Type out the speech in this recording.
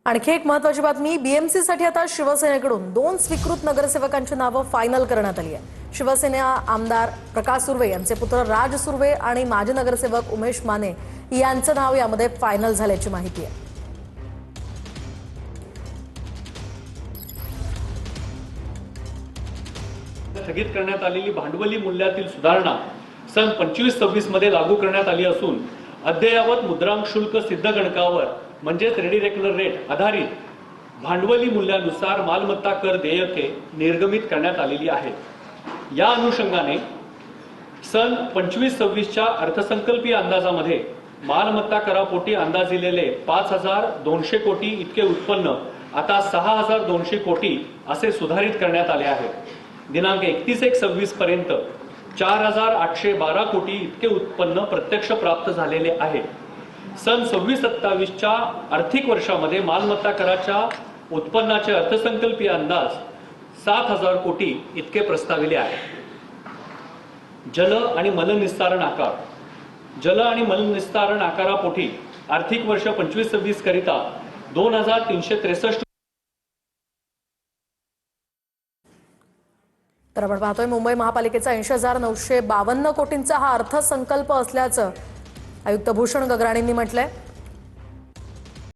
आणखी एक महत्त्वाची बातमी, बीएमसी साठी आता शिवसेनेकडून 2 स्वीकृत नगरसेवकांची नावे फायनल करण्यात आली आहे। शिवसेना आमदार प्रकाश सुर्वे यांचे पुत्र राज सुर्वे आणि माजी नगरसेवक उमेश माने यांचं नाव यामध्ये फायनल झाल्याची माहिती आहे। स्थगित करण्यात आलेली भांडवली मूल्यातील सुधारणा सन 25-26 मध्ये लागू करण्यात आली असून अद्ययावत मुद्रांक शुल्क सिद्ध गणकावर म्हणजेच रेडी रेग्युलर रेट आधारित भांडवली मूल्यानुसार मालमत्ता कर देयके निर्गमित करण्यात आलेली आहेत। या अनुषंगाने सन 25-26च्या अर्थसंकल्पीय अंदाजामध्ये मालमत्ता करापोटी अंदाजिलेले 5,200 कोटी इतके उत्पन्न आता 6,200 कोटी असे सुधारित करण्यात आले आहे। दिनांक 31/1/26 पर्यंत 4,812 कोटी इतके उत्पन्न प्रत्यक्ष प्राप्त झालेले आहे। सन 26-27च्या आर्थिक वर्षामध्ये मालमत्ता कराच्या उत्पन्नाचे अर्थसंकल्पीय अंदाज 7,000 कोटी इतके प्रस्ताविले आहे। जल आणि मलनिस्तारण आकारापोटी आर्थिक वर्ष 25-26 करिता 2,363। तर आपण पाहतोय मुंबई महापालिकेचा 80,952 कोटींचा हा अर्थसंकल्प असल्याचं आयुक्त भूषण गगराणींनी म्हटलंय।